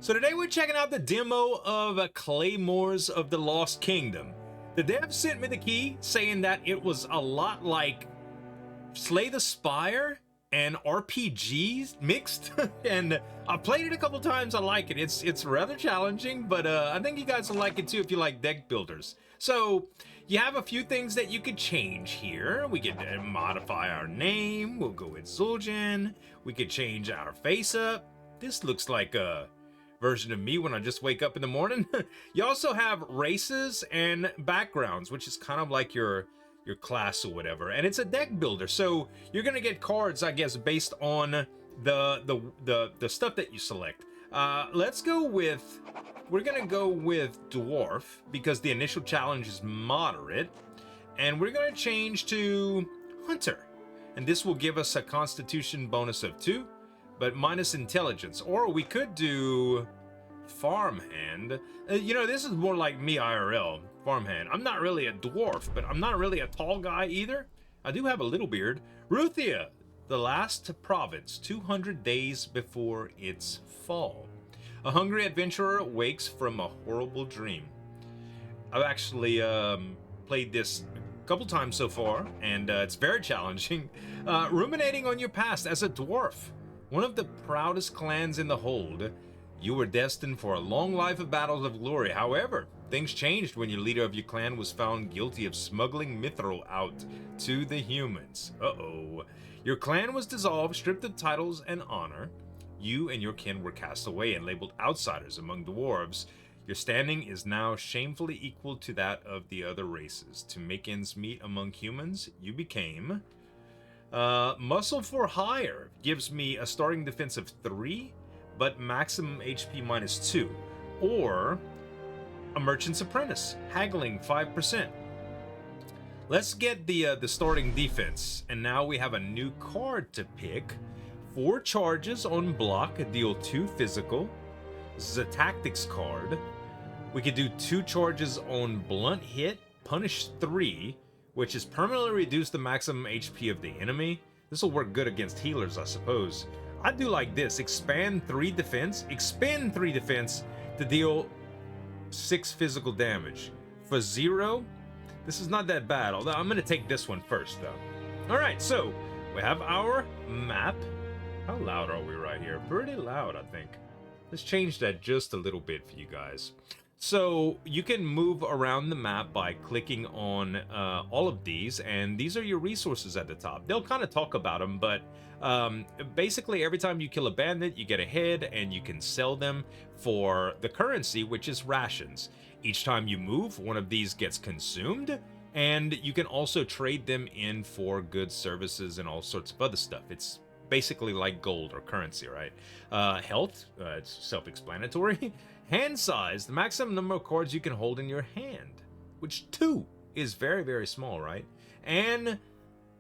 So today we're checking out the demo of Claymores of the Lost Kingdom. The dev sent me the key saying that it was a lot like Slay the Spire and RPGs mixed, and I played it a couple times. I like it. It's rather challenging, but I think you guys will like it too if you like deck builders. So you have a few things that you could change here. We could modify our name. We'll go with Zueljin. We could change our face up. This looks like a version of me when I just wake up in the morning. You also have races and backgrounds, which is kind of like your class or whatever, and it's a deck builder, so you're gonna get cards, I guess, based on the stuff that you select. Let's go with, we're gonna go with dwarf because the initial challenge is moderate, and we're gonna change to hunter, and this will give us a constitution bonus of 2 but minus intelligence. Or we could do farmhand. You know, this is more like me IRL. Farmhand. I'm not really a dwarf, but I'm not really a tall guy either. I do have a little beard. Ruthia, the last province, 200 days before its fall. A hungry adventurer wakes from a horrible dream. I've actually played this a couple times so far, and it's very challenging. Ruminating on your past as a dwarf, one of the proudest clans in the hold, you were destined for a long life of battles of glory. However, things changed when your leader of your clan was found guilty of smuggling mithril out to the humans. Uh-oh. Your clan was dissolved, stripped of titles and honor. You and your kin were cast away and labeled outsiders among dwarves. Your standing is now shamefully equal to that of the other races. To make ends meet among humans, you became... muscle for hire gives me a starting defense of 3, but maximum HP minus 2. Or a merchant's apprentice, haggling 5%. Let's get the starting defense, and now we have a new card to pick. 4 charges on block, deal 2 physical. This is a tactics card. We could do 2 charges on blunt hit, punish 3, which is permanently reduce the maximum HP of the enemy. This will work good against healers, I suppose. I do like this. Expand 3 defense, expend 3 defense to deal 6 physical damage. For 0, this is not that bad, although I'm gonna take this one first though. Alright, so we have our map. How loud are we right here? Pretty loud, I think. Let's change that just a little bit for you guys. So you can move around the map by clicking on all of these, and these are your resources at the top. They'll kind of talk about them, but basically every time you kill a bandit, you get a head, and you can sell them for the currency, which is rations. Each time you move, one of these gets consumed, and you can also trade them in for goods, services, and all sorts of other stuff. It's basically like gold or currency, right? Health, it's self-explanatory. Hand size, the maximum number of cards you can hold in your hand, which 2 is very, very small, right? And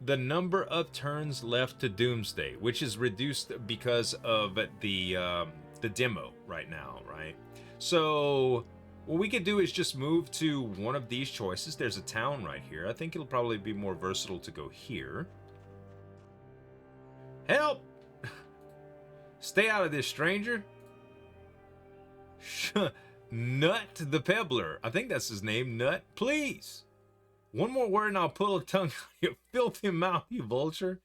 the number of turns left to Doomsday, which is reduced because of the demo right now, right? So what we could do is just move to one of these choices. There's a town right here. I think it'll probably be more versatile to go here. Help! Stay out of this, stranger. Nut the Pebbler. I think that's his name, Nut. Please. One more word and I'll pull a tongue out of your filthy mouth, you vulture.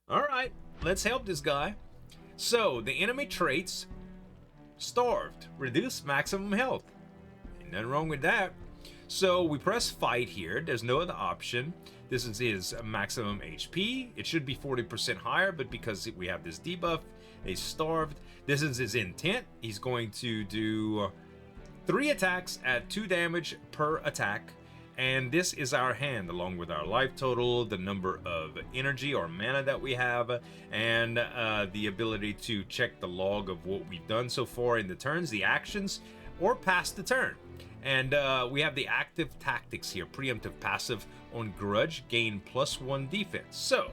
Alright, let's help this guy. So, the enemy traits. Starved. Reduce maximum health. Ain't nothing wrong with that. So, we press fight here. There's no other option. This is his maximum HP. It should be 40% higher, but because we have this debuff, he's starved. This is his intent. He's going to do 3 attacks at 2 damage per attack. And this is our hand, along with our life total, the number of energy or mana that we have, and the ability to check the log of what we've done so far in the turns, the actions, or past the turn. And we have the active tactics here. Preemptive passive on grudge, gain +1 defense. So,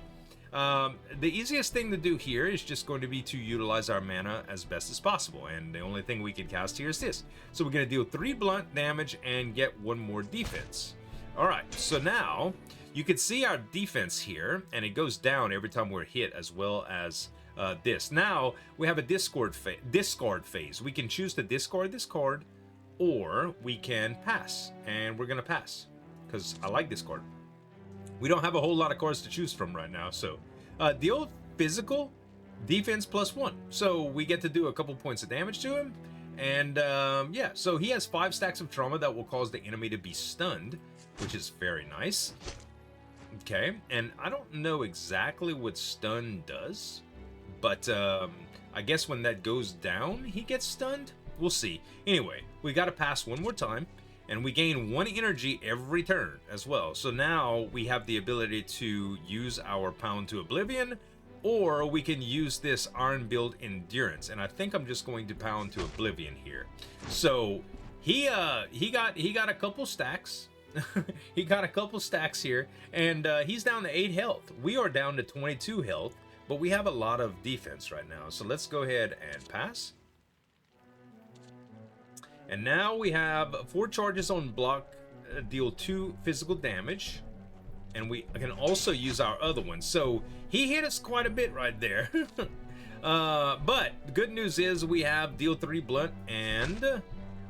the easiest thing to do here is just going to be to utilize our mana as best as possible. And the only thing we can cast here is this. So we're going to deal 3 blunt damage and get 1 more defense. Alright, so now you can see our defense here, and it goes down every time we're hit, as well as this. Now we have a discard phase. We can choose to discard this card, or we can pass, and we're gonna pass because I like this card. We don't have a whole lot of cards to choose from right now. So deal physical defense +1, so we get to do a couple points of damage to him. And yeah, so he has 5 stacks of trauma that will cause the enemy to be stunned, which is very nice. Okay, and I don't know exactly what stun does, but I guess when that goes down, he gets stunned. We'll see. Anyway, we got to pass one more time, and we gain 1 energy every turn as well. So now we have the ability to use our Pound to Oblivion, or we can use this Iron Build Endurance, and I think I'm just going to Pound to Oblivion here. So he got a couple stacks. He got a couple stacks here, and he's down to 8 health. We are down to 22 health, but we have a lot of defense right now. So let's go ahead and pass. And now we have 4 charges on block, deal 2 physical damage. And we can also use our other one. So he hit us quite a bit right there. But the good news is we have deal 3 blunt, and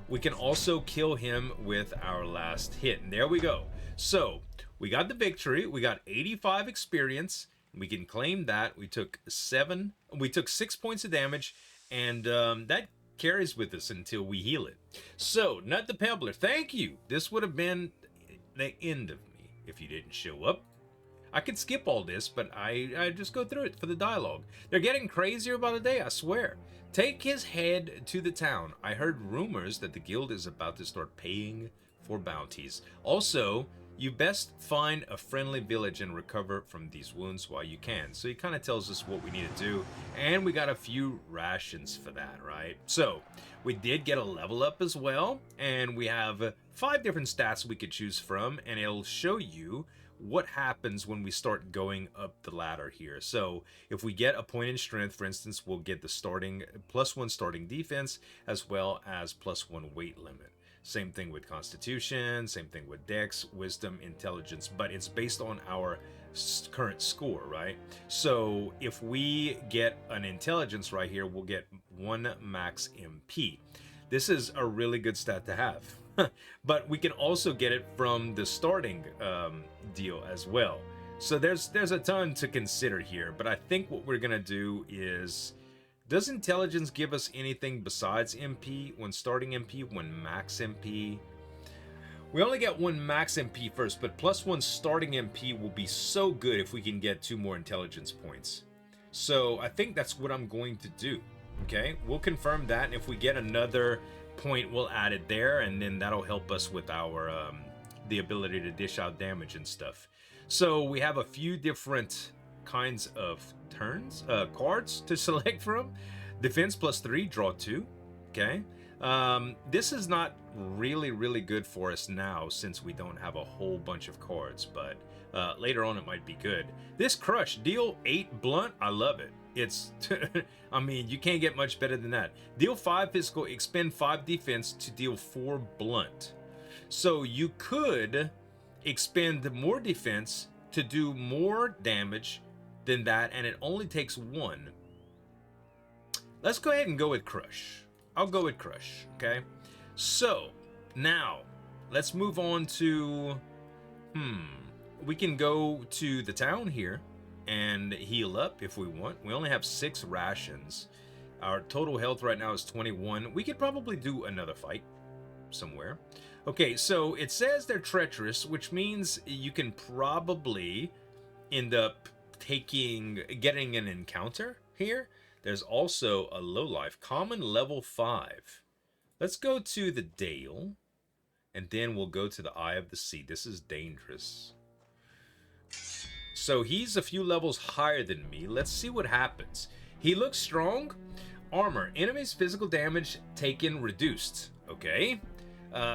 we can also kill him with our last hit. And there we go. So we got the victory. We got 85 experience. We can claim that. We took 6 points of damage, and that carries with us until we heal it. So Nut the Pebbler, thank you. This would have been the end of me if you didn't show up. I could skip all this, but I just go through it for the dialogue. They're getting crazier by the day, I swear. Take his head to the town. I heard rumors that the guild is about to start paying for bounties. Also, you best find a friendly village and recover from these wounds while you can. So he kind of tells us what we need to do, and we got a few rations for that, right? So we did get a level up as well, and we have 5 different stats we could choose from, and it'll show you what happens when we start going up the ladder here. So if we get a point in strength, for instance, we'll get the starting +1 starting defense, as well as +1 weight limit. Same thing with Constitution, same thing with Dex, Wisdom, Intelligence, but it's based on our current score, right? So if we get an Intelligence right here, we'll get 1 max MP. This is a really good stat to have. But we can also get it from the starting deal as well. So there's a ton to consider here, but I think what we're gonna do is, does Intelligence give us anything besides MP when starting MP, when max MP? We only get 1 max MP first, but +1 starting MP will be so good if we can get 2 more Intelligence points. So I think that's what I'm going to do. Okay, we'll confirm that, and if we get another point, we'll add it there, and then that'll help us with our the ability to dish out damage and stuff. So we have a few different kinds of cards to select from. Defense +3, draw 2. Okay, this is not really good for us now since we don't have a whole bunch of cards, but later on it might be good. This crush, deal 8 blunt, I love it. It's I mean, you can't get much better than that. Deal 5 physical, expend 5 defense to deal 4 blunt. So you could expend more defense to do more damage than that, and it only takes 1. Let's go ahead and go with crush. I'll go with crush, okay? So now let's move on to we can go to the town here and heal up if we want. We only have 6 rations. Our total health right now is 21. We could probably do another fight somewhere. Okay, so it says they're treacherous, which means you can probably end up getting an encounter here. There's also a lowlife, common level 5. Let's go to the Dale, and then we'll go to the Eye of the Sea. This is dangerous. So he's a few levels higher than me. Let's see what happens. He looks strong. Armor, enemies physical damage taken reduced. Okay.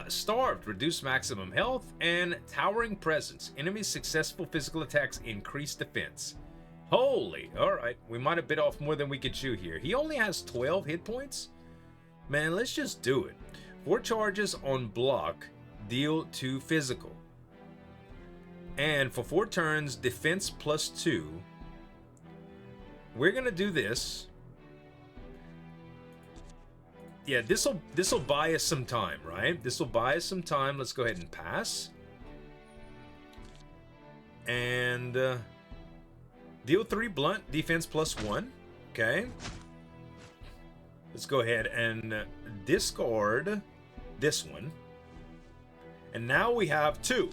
Starved, reduce maximum health. And towering presence, enemies successful physical attacks increase defense. Holy, all right. We might have bit off more than we could chew here. He only has 12 hit points. Man, let's just do it. 4 charges on block, deal 2 physical. And for 4 turns, defense +2. we're gonna do this. Yeah, this'll buy us some time, right? This'll buy us some time. Let's go ahead and pass. And deal 3 blunt, defense +1. Okay. Let's go ahead and discard this one. And now we have 2.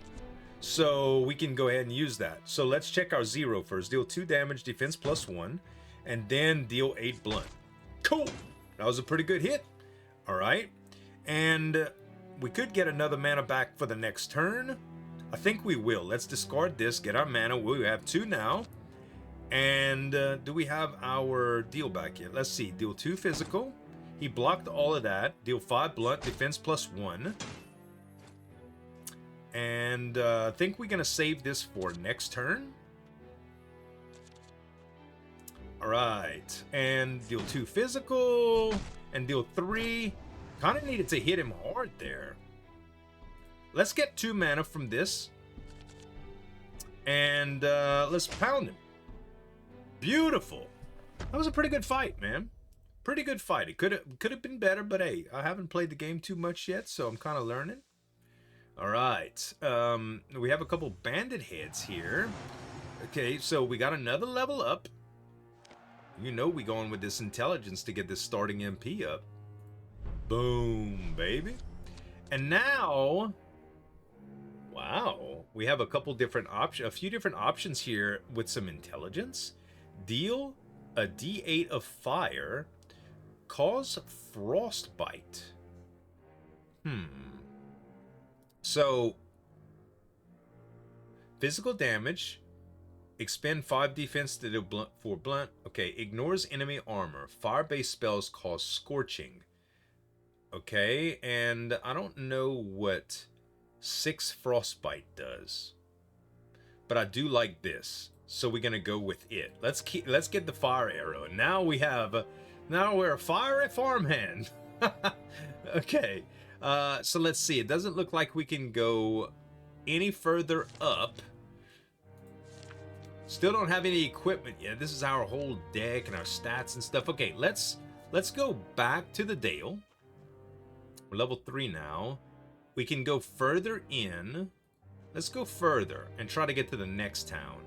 So we can go ahead and use that. So let's check our 0 first. Deal 2 damage, defense +1, and then deal 8 blunt. Cool. That was a pretty good hit. All right. And we could get another mana back for the next turn. I think we will. Let's discard this, get our mana. We have 2 now. And do we have our deal back yet? Let's see. Deal 2 physical. He blocked all of that. Deal 5 blunt, defense +1. And I think we're going to save this for next turn. All right. And deal 2 physical. And deal 3. Kind of needed to hit him hard there. Let's get 2 mana from this. And let's pound him. Beautiful. That was a pretty good fight, man. Pretty good fight. It could have been better, but hey, I haven't played the game too much yet, so I'm kind of learning. All right. We have a couple bandit heads here. Okay, so we got another level up. You know we going with this intelligence to get this starting MP up. Boom, baby. And now, wow, we have a couple different options, a few different options here with some intelligence. Deal a D8 of fire, cause frostbite. So, physical damage, expend 5 defense to do blunt 4 blunt. Okay, ignores enemy armor. Fire-based spells cause scorching. Okay, and I don't know what 6 frostbite does, but I do like this, so we're gonna go with it. Let's get the fire arrow. Now we're a fiery farmhand. Okay, so let's see. It doesn't look like we can go any further up. Still don't have any equipment yet. This is our whole deck and our stats and stuff. Okay, let's go back to the Dale. We're level 3 now. We can go further in. Let's go further and try to get to the next town.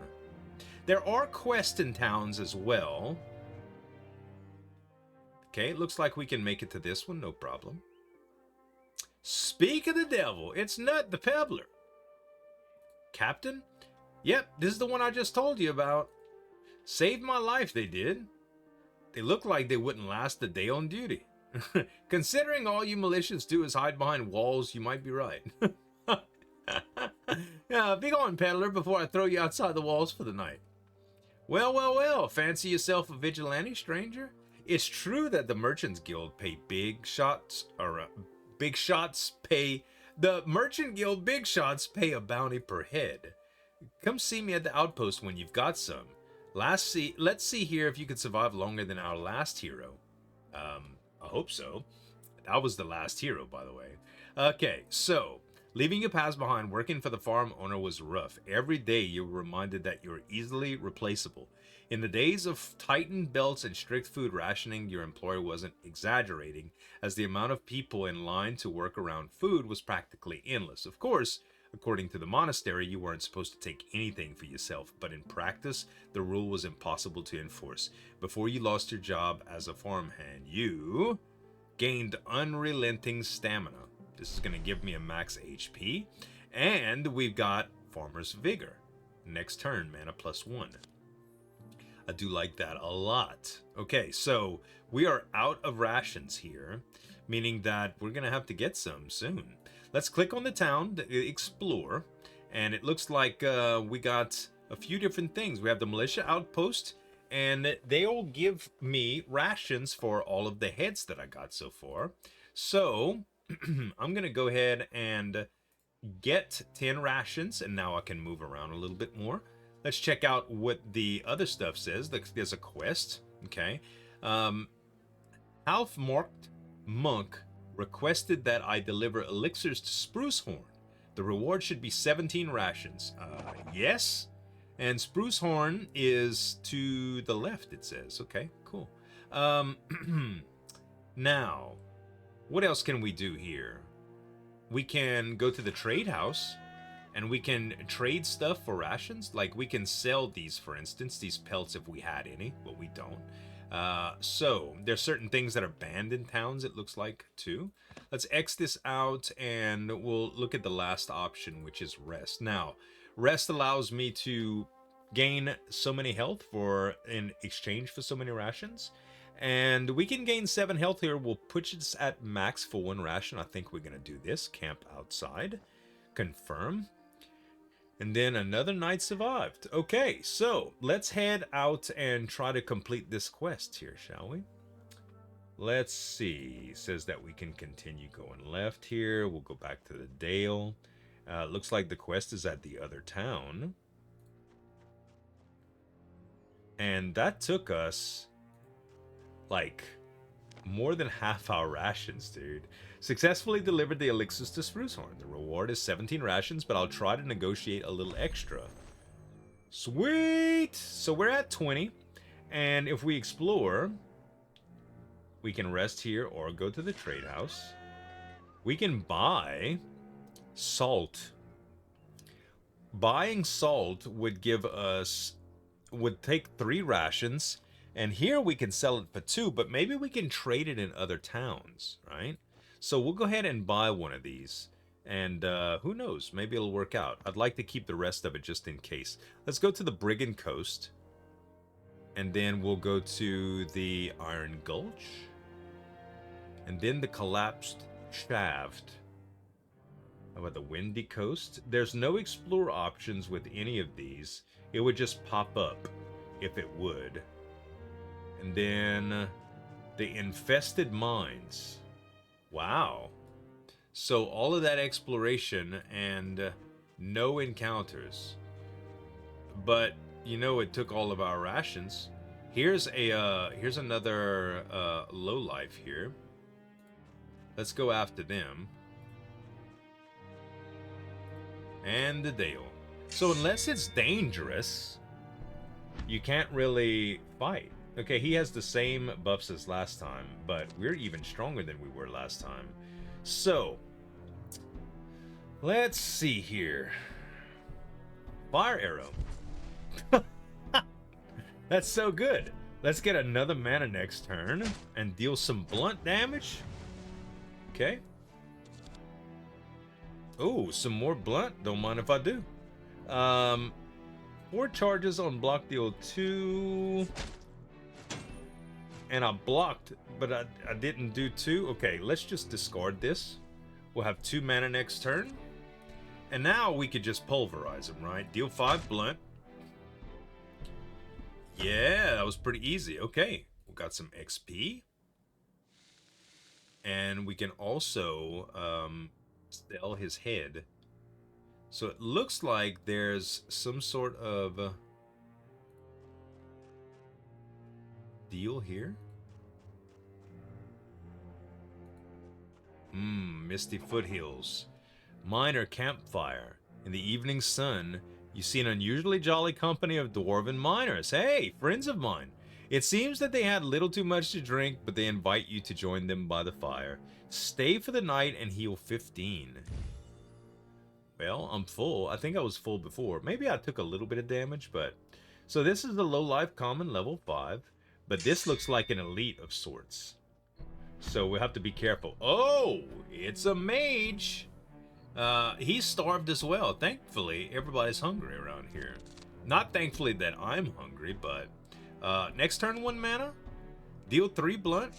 There are quests in towns as well. Okay, it looks like we can make it to this one, no problem. Speak of the devil, it's Nut the Peddler. Captain? Yep, this is the one I just told you about. Saved my life, they did. They look like they wouldn't last the day on duty. Considering all you militias do is hide behind walls, you might be right. Yeah, be gone, peddler, before I throw you outside the walls for the night. Well, well, well, fancy yourself a vigilante, stranger? It's true that the Merchants Guild pay big shots, or big shots pay... The Merchant Guild big shots pay a bounty per head. Come see me at the outpost when you've got some. Let's see here if you can survive longer than our last hero. I hope so. That was the last hero, by the way. Okay, so leaving your past behind working for the farm owner was rough. Every day you were reminded that you were easily replaceable. In the days of tightened belts and strict food rationing, your employer wasn't exaggerating, as the amount of people in line to work around food was practically endless. Of course, according to the monastery, you weren't supposed to take anything for yourself, but in practice, the rule was impossible to enforce. Before you lost your job as a farmhand, you gained unrelenting stamina. This is going to give me a max HP, and we've got Farmer's Vigor. Next turn, mana +1. I do like that a lot. Okay, so we are out of rations here, meaning that we're going to have to get some soon. Let's click on the town to explore, and it looks like we got a few different things. We have the militia outpost, and they'll give me rations for all of the heads that I got so far. So I'm going to go ahead and get 10 rations, and now I can move around a little bit more. Let's check out what the other stuff says. There's a quest, okay. Half-marked monk requested that I deliver elixirs to Sprucehorn. The reward should be 17 rations. Yes. And Spruce Horn is to the left, it says. Okay, cool. Now, what else can we do here? We can go to the trade house, and we can trade stuff for rations. Like, we can sell these, for instance, these pelts if we had any, but we don't. So, there's certain things that are banned in towns, it looks like, too. Let's X this out, and we'll look at the last option, which is rest. Now, rest allows me to gain so many health in exchange for so many rations. And we can gain 7 health here. We'll put this at max for 1 ration. I think we're going to do this. Camp outside. Confirm. And then another night survived. Okay, so let's head out and try to complete this quest here, shall we? Let's see. It says that we can continue going left here. We'll go back to the Dale. Looks like the quest is at the other town. And that took us like more than half our rations, dude. Successfully delivered the elixirs to Sprucehorn. The reward is 17 rations, but I'll try to negotiate a little extra. Sweet! So we're at 20. And if we explore, we can rest here or go to the trade house. We can buy salt. Buying salt would give us, would take 3 rations. And here we can sell it for 2, but maybe we can trade it in other towns, right? So we'll go ahead and buy one of these. And who knows, maybe it'll work out. I'd like to keep the rest of it just in case. Let's go to the Brigand Coast. And then we'll go to the Iron Gulch. And then the Collapsed Shaft. How about the Windy Coast? There's no explore options with any of these. It would just pop up if it would. And then the Infested Mines. Wow. So all of that exploration and no encounters. But you know, it took all of our rations. Here's another lowlife here. Let's go after them. And the Dale. So unless it's dangerous, you can't really fight. Okay, he has the same buffs as last time, but we're even stronger than we were last time. So, let's see here. Fire arrow. That's so good. Let's get another mana next turn and deal some blunt damage. Okay. Oh, some more blunt. Don't mind if I do. 4 charges on block deal 2. And I blocked, but I didn't do 2. Okay, let's just discard this. We'll have 2 mana next turn. And now we could just pulverize him, right? Deal 5 blunt. Yeah, that was pretty easy. Okay, we got some XP. And we can also sell his head. So it looks like there's some sort of deal here. Misty foothills. Minor campfire. In the evening sun, you see an unusually jolly company of dwarven miners. Hey, friends of mine. It seems that they had little too much to drink, but they invite you to join them by the fire. Stay for the night and heal 15. Well, I'm full. I think I was full before. Maybe I took a little bit of damage, but... So this is the low life common level 5. But this looks like an elite of sorts. So we'll have to be careful. Oh, it's a mage. He's starved as well. Thankfully, everybody's hungry around here. Not thankfully that I'm hungry, but next turn 1 mana. Deal 3 blunt.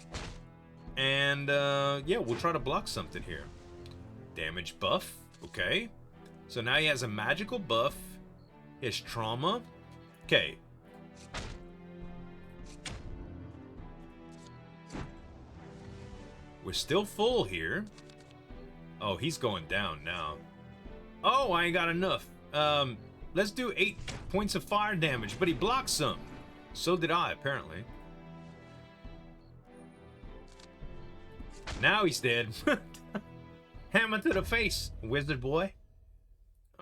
And yeah, we'll try to block something here. Damage buff. Okay. So now he has a magical buff. His trauma. Okay. We're still full here. Oh, he's going down now. Oh, I ain't got enough. Let's do 8 points of fire damage, but he blocked some. So did I, apparently. Now he's dead. Hammer to the face, wizard boy.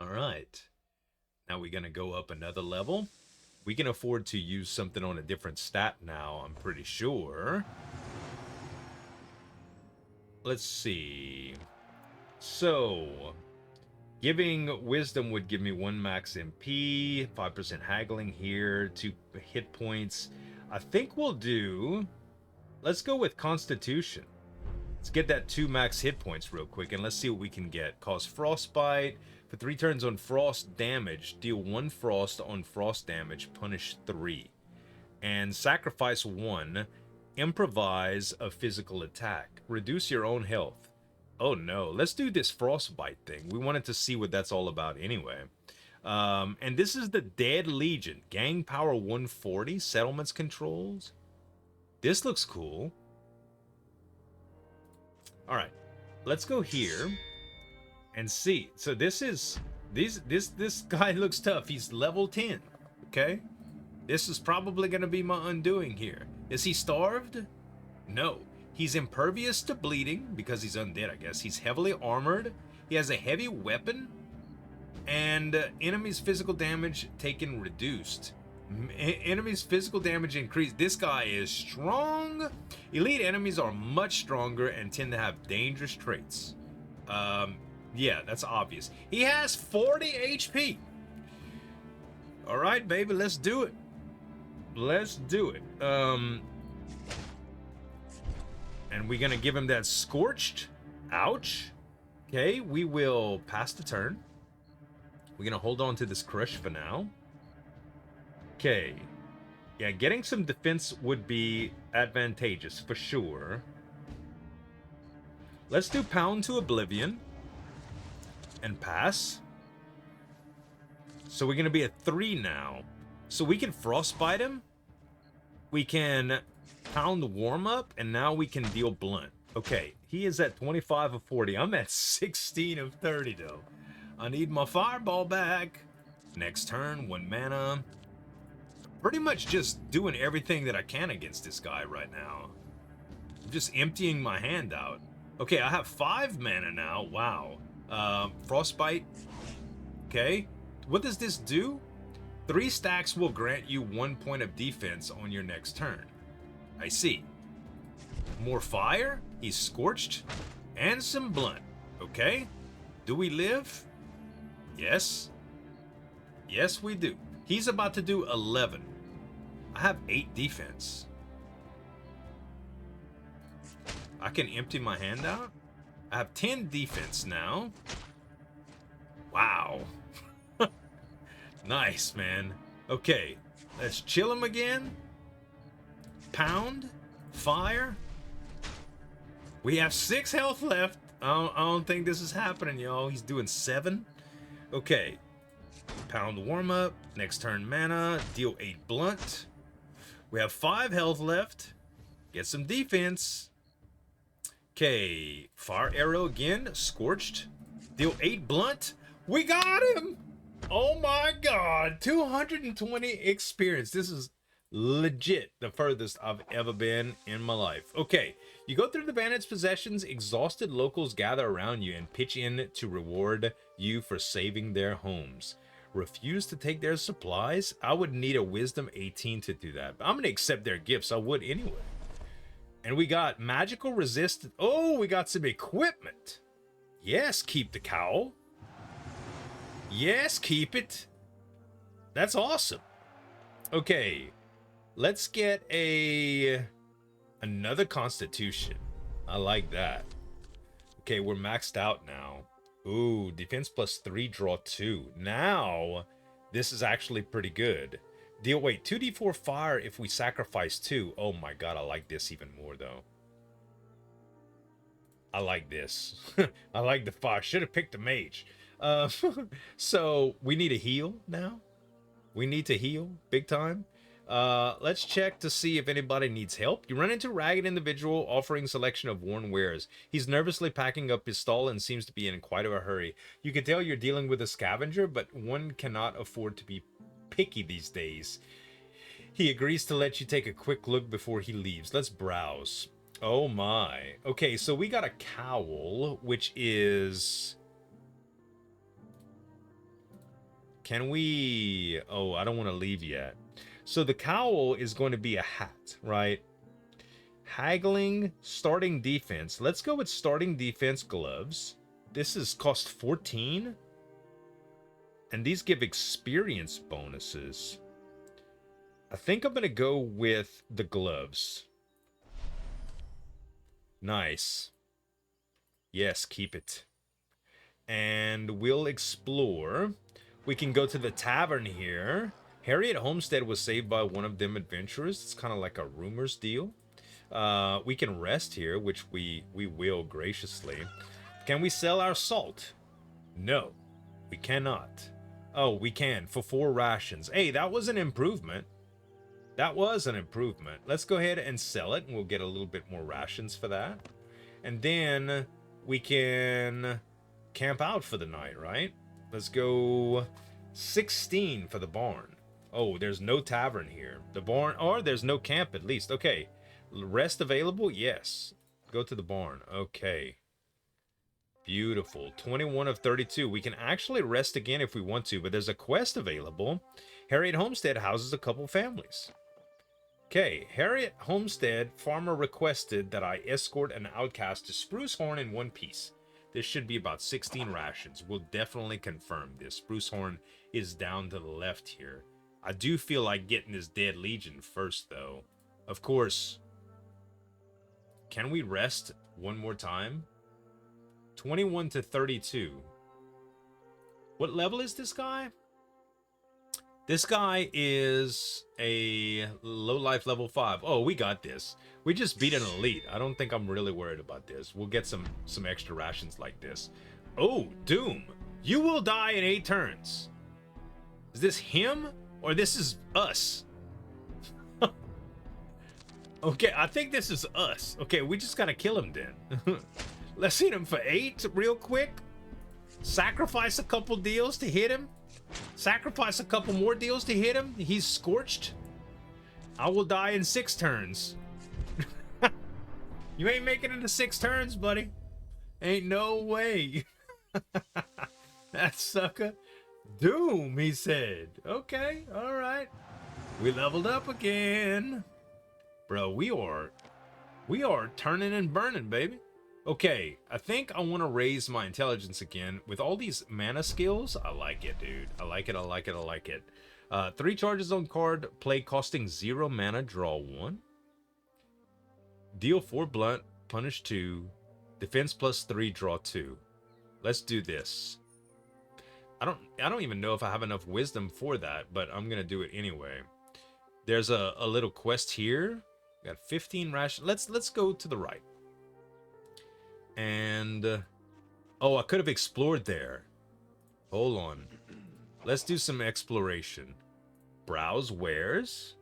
All right. Now we're going to go up another level. We can afford to use something on a different stat now, I'm pretty sure. Let's see. So, giving wisdom would give me 1 max MP, 5% haggling here, 2 hit points. I think we'll do... Let's go with Constitution. Let's get that 2 max hit points real quick, and let's see what we can get. Cause Frostbite. For 3 turns on frost damage, deal 1 frost on frost damage, punish 3. And sacrifice 1, improvise a physical attack. Reduce your own health. Oh no, let's do this frostbite thing. We wanted to see what that's all about anyway. And this is the Dead Legion. Gang power 140, settlements controls. This looks cool. Alright, let's go here and see. So this is this guy looks tough. He's level 10. Okay? This is probably gonna be my undoing here. Is he starved? No. He's impervious to bleeding because he's undead, I guess. He's heavily armored. He has a heavy weapon. And enemies' physical damage taken reduced. Enemies' physical damage increased. This guy is strong. Elite enemies are much stronger and tend to have dangerous traits. Yeah, that's obvious. He has 40 HP. All right, baby, let's do it. Let's do it. And we're gonna give him that scorched. Ouch. Okay, we will pass the turn. We're gonna hold on to this crush for now. Okay. Yeah, getting some defense would be advantageous for sure. Let's do Pound to Oblivion. And pass. So we're gonna be at 3 now. So we can Frostbite him. We can Pound the Warm Up, and now we can deal Blunt. Okay, he is at 25 of 40. I'm at 16 of 30, though. I need my Fireball back. Next turn, 1 mana. Pretty much just doing everything that I can against this guy right now. I'm just emptying my hand out. Okay, I have 5 mana now. Wow. Frostbite. Okay. What does this do? 3 stacks will grant you 1 point of defense on your next turn. I see. More fire. He's scorched. And some blunt. Okay. Do we live? Yes. Yes, we do. He's about to do 11. I have 8 defense. I can empty my hand out. I have 10 defense now. Wow. Nice, man. Okay, let's chill him again. Pound. Fire. We have 6 health left. I don't think this is happening, y'all. He's doing 7. Okay. Pound warm up. Next turn mana. Deal 8 blunt. We have 5 health left. Get some defense. Okay. Fire arrow again. Scorched. Deal 8 blunt. We got him! Oh my god. 220 experience. This is legit the furthest I've ever been in my life. Okay. You go through the bandits' possessions. Exhausted locals gather around you and pitch in to reward you for saving their homes. Refuse to take their supplies? I would need a wisdom 18 to do that. But I'm going to accept their gifts. I would anyway. And we got magical resistance. Oh, we got some equipment. Yes, keep the cowl. Yes, keep it. That's awesome. Okay. Let's get another constitution. I like that. Okay, we're maxed out now. Ooh, defense plus 3, draw 2. Now, this is actually pretty good. Wait, 2d4 fire if we sacrifice 2. Oh my god, I like this even more, though. I like this. I like the fire. Should have picked the mage. So, we need a heal now. We need to heal, big time. Let's check to see if anybody needs help. You run into a ragged individual offering a selection of worn wares. He's nervously packing up his stall and seems to be in quite a hurry. You can tell you're dealing with a scavenger, but one cannot afford to be picky these days. He agrees to let you take a quick look before he leaves. Let's browse. Oh my. Okay, so we got a cowl, which is... Can we... Oh, I don't want to leave yet. So the cowl is going to be a hat, right? Haggling, starting defense. Let's go with starting defense gloves. This is cost 14. And these give experience bonuses. I think I'm going to go with the gloves. Nice. Yes, keep it. And we'll explore. We can go to the tavern here. Harriet Homestead was saved by one of them adventurers. It's kind of like a rumors deal. We can rest here, which we will graciously. Can we sell our salt? No, we cannot. Oh, we can for 4 rations. Hey, that was an improvement. That was an improvement. Let's go ahead and sell it, and we'll get a little bit more rations for that. And then we can camp out for the night, right? Let's go 16 for the barn. Oh, there's no tavern here. The barn, or there's no camp at least. Okay. Rest available? Yes. Go to the barn. Okay. Beautiful. 21 of 32. We can actually rest again if we want to, but there's a quest available. Harriet Homestead houses a couple families. Okay, Harriet Homestead, farmer requested that I escort an outcast to Sprucehorn in one piece. This should be about 16 rations. We'll definitely confirm this. Sprucehorn is down to the left here. I do feel like getting this Dead Legion first, though. Of course, can we rest one more time? 21 to 32. What level is this guy? This guy is a low life level 5. Oh, we got this. We just beat an elite. I don't think I'm really worried about this. We'll get some extra rations like this. Oh, Doom. You will die in 8 turns. Is this him or this is us? Okay, I think this is us. Okay, we just gotta kill him then. Let's hit him for 8 real quick. Sacrifice a couple deals to hit him. Sacrifice a couple more deals to hit him. He's scorched. I will die in 6 turns. You ain't making it to 6 turns, buddy. Ain't no way. That sucker. Doom, he said. Okay, all right. We leveled up again. Bro, we are turning and burning, baby. Okay, I think I want to raise my intelligence again. With all these mana skills, I like it, dude. I like it, I like it, I like it. 3 charges on card, play costing 0 mana, draw 1. Deal 4 blunt, punish 2. Defense plus 3, draw 2. Let's do this. I don't even know if I have enough wisdom for that, but I'm gonna do it anyway. There's a little quest here. Got 15 rations. Let's go to the right. And oh, I could have explored there. Hold on. Let's do some exploration. Browse wares.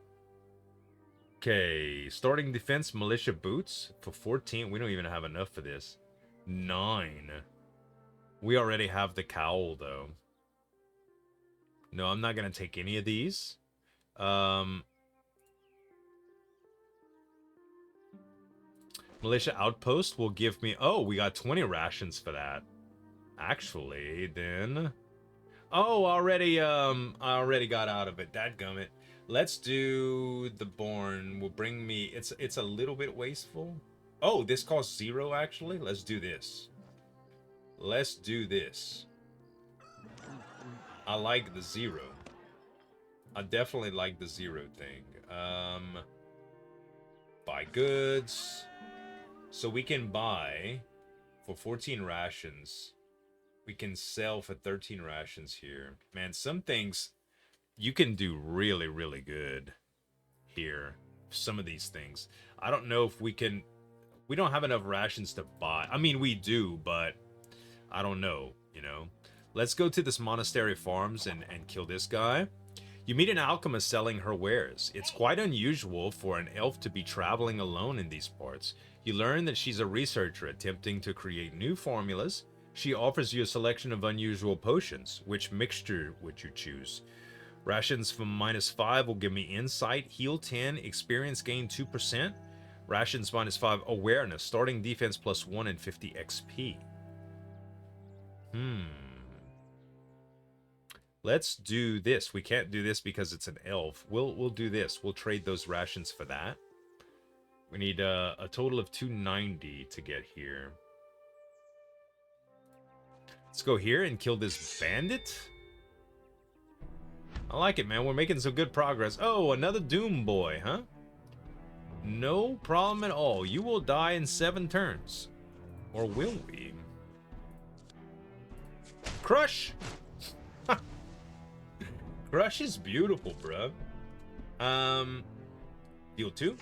Okay, starting defense, militia boots for 14. We don't even have enough for this. 9. We already have the cowl though. No, I'm not gonna take any of these. Militia outpost will give me... Oh, we got 20 rations for that. Actually, then... Oh, I already got out of it. Dadgummit. Let's do the barn. Will bring me... It's a little bit wasteful. Oh, this costs 0, actually. Let's do this. Let's do this. I like the 0. I definitely like the 0 thing. Buy goods... So we can buy for 14 rations. We can sell for 13 rations here. Man, some things you can do really, really good here. Some of these things. I don't know if we can... We don't have enough rations to buy. I mean, we do, but I don't know, you know. Let's go to this monastery farms and kill this guy. You meet an alchemist selling her wares. It's quite unusual for an elf to be traveling alone in these parts. You learn that she's a researcher attempting to create new formulas. She offers you a selection of unusual potions. Which mixture would you choose? Rations from -5 will give me insight, heal 10, experience gain 2%. Rations -5, awareness, starting defense +1 and 50 XP. Let's do this. We can't do this because it's an elf. We'll do this. We'll trade those rations for that. We need a total of 290 to get here. Let's go here and kill this bandit. I like it, man. We're making some good progress. Oh, another Doom boy, huh? No problem at all. You will die in 7 turns. Or will we? Crush! Crush is beautiful, bruh. Deal 2.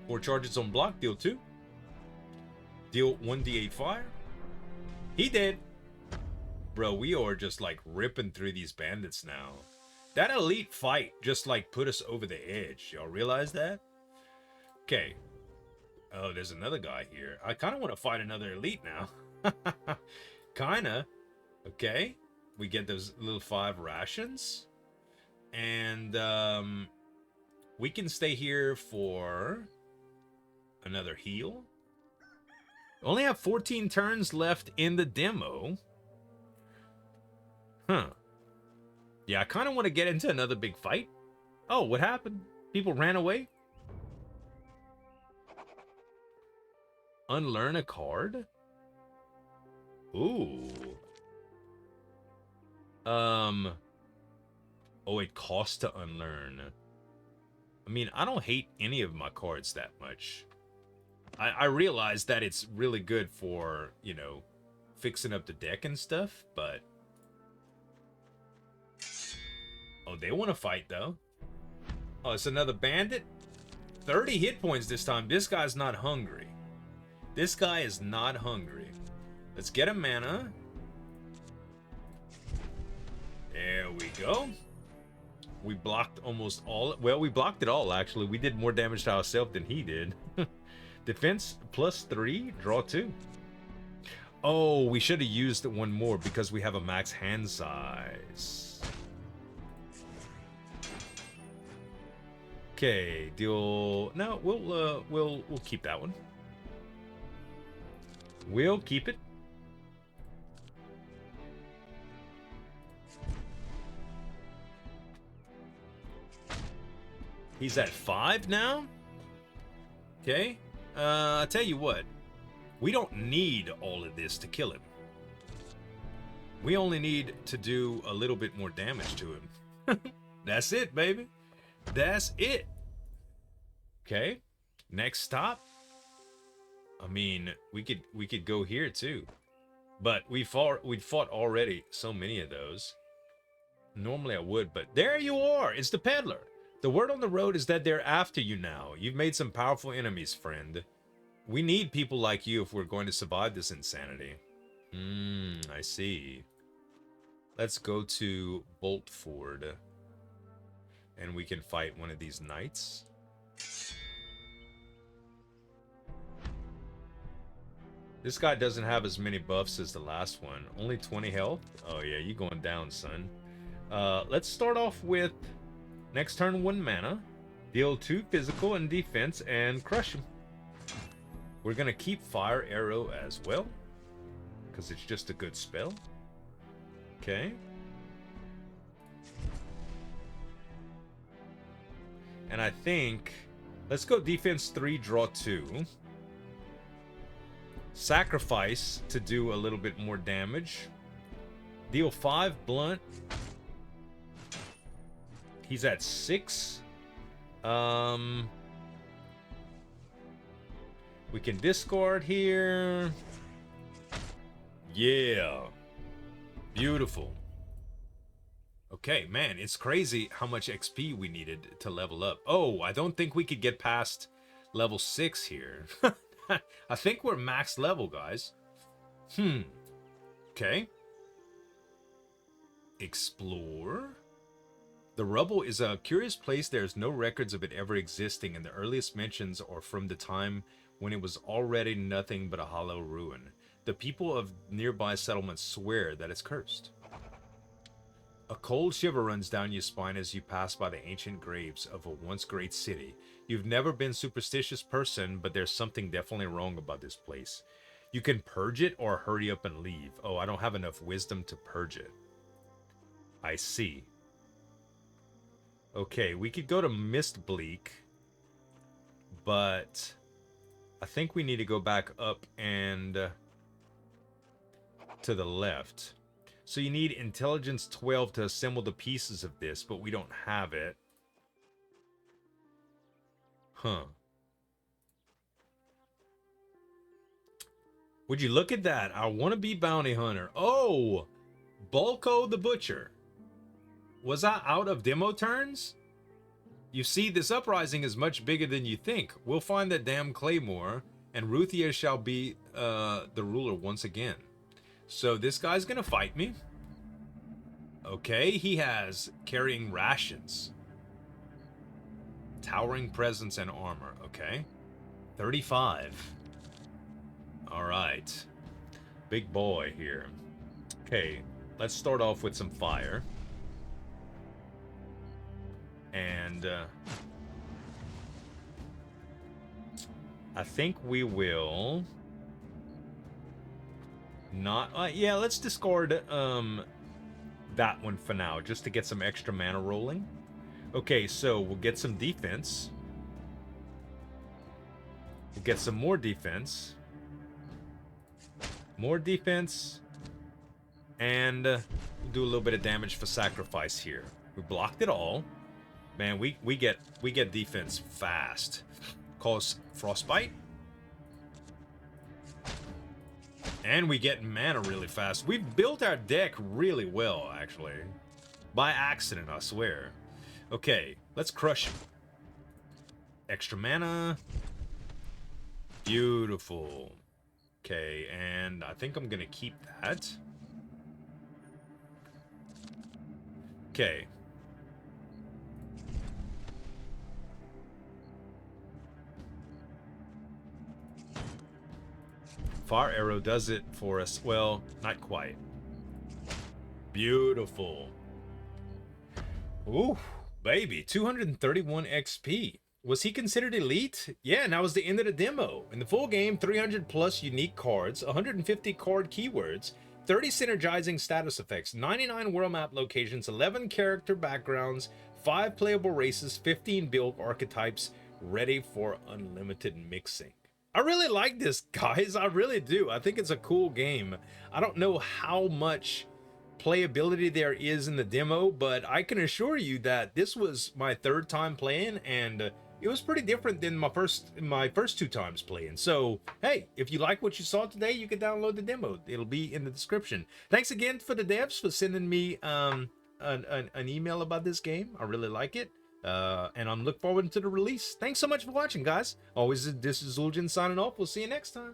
4 charges on block, deal 2. Deal 1d8 fire. He did. Bro, we are just like ripping through these bandits now. That elite fight just like put us over the edge. Y'all realize that? Okay. Oh, there's another guy here. I kind of want to fight another elite now. Kinda. Okay. We get those little 5 rations. And we can stay here for another heal. Only have 14 turns left in the demo. Huh. Yeah, I kind of want to get into another big fight. Oh, what happened? People ran away? Unlearn a card? Ooh. Oh, it costs to unlearn. I mean, I don't hate any of my cards that much. I realize that it's really good for, you know, fixing up the deck and stuff, but... Oh, they want to fight, though. Oh, it's another bandit? 30 hit points this time. This guy's not hungry. This guy is not hungry. Let's get a mana. There we go. We blocked almost all... Well, we blocked it all, actually. We did more damage to ourselves than he did. Defense +3, draw 2. Oh, we should have used one more because we have a max hand size. Okay, deal... No, we'll keep that one. We'll keep it. He's at 5 now? Okay. I'll tell you what. We don't need all of this to kill him. We only need to do a little bit more damage to him. That's it, baby. That's it. Okay. Next stop. I mean, we could go here too. But we'd fought already so many of those. Normally I would, but there you are. It's the peddler. The word on the road is that they're after you now. You've made some powerful enemies, friend. We need people like you if we're going to survive this insanity. I see. Let's go to Boltford. And we can fight one of these knights. This guy doesn't have as many buffs as the last one. Only 20 health? Oh yeah, you going down, son. Let's start off with... Next turn, 1 mana. Deal 2 physical and defense and crush him. We're going to keep Fire Arrow as well. Because it's just a good spell. Okay. And I think... Let's go defense 3, draw 2. Sacrifice to do a little bit more damage. Deal 5 blunt. He's at 6. We can discard here. Yeah. Beautiful. Okay, man, it's crazy how much XP we needed to level up. Oh, I don't think we could get past level 6 here. I think we're max level, guys. Okay. Explore. The rubble is a curious place. There's no records of it ever existing, and the earliest mentions are from the time when it was already nothing but a hollow ruin. The people of nearby settlements swear that it's cursed. A cold shiver runs down your spine as you pass by the ancient graves of a once great city. You've never been a superstitious person, but there's something definitely wrong about this place. You can purge it or hurry up and leave. Oh, I don't have enough wisdom to purge it. I see. Okay, we could go to Mist Bleak, but I think we need to go back up and to the left. So you need intelligence 12 to assemble the pieces of this, but we don't have it. Huh. Would you look at that? I want to be bounty hunter. Oh, Bulko the Butcher. Was I out of demo turns? You see, this uprising is much bigger than you think. We'll find that damn Claymore, and Ruthia shall be the ruler once again. So this guy's gonna fight me. Okay, he has carrying rations. Towering presence and armor, okay. 35. Alright. Big boy here. Okay, let's start off with some fire. And I think we will not yeah, let's discard that one for now, just to get some extra mana rolling. Okay, so we'll get some defense. We'll get some more defense. More defense. And we'll do a little bit of damage for sacrifice here. We blocked it all. Man, we get defense fast. Cause frostbite. And we get mana really fast. We've built our deck really well, actually. By accident, I swear. Okay, let's crush him. Extra mana. Beautiful. Okay, and I think I'm gonna keep that. Okay. Fire arrow does it for us. Well, not quite. Beautiful. Ooh, baby. 231 XP. Was he considered elite? Yeah, and that was the end of the demo. In the full game, 300 plus unique cards, 150 card keywords, 30 synergizing status effects, 99 world map locations, 11 character backgrounds, 5 playable races, 15 build archetypes, ready for unlimited mixing. I really like this, guys. I really do. I think it's a cool game. I don't know how much playability there is in the demo, but I can assure you that this was my third time playing, and it was pretty different than my first 2 times playing. So, hey, if you like what you saw today, you can download the demo. It'll be in the description. Thanks again for the devs for sending me an email about this game. I really like it. And I'm looking forward to the release. Thanks so much for watching, guys. Always, this is Zueljin signing off. We'll see you next time.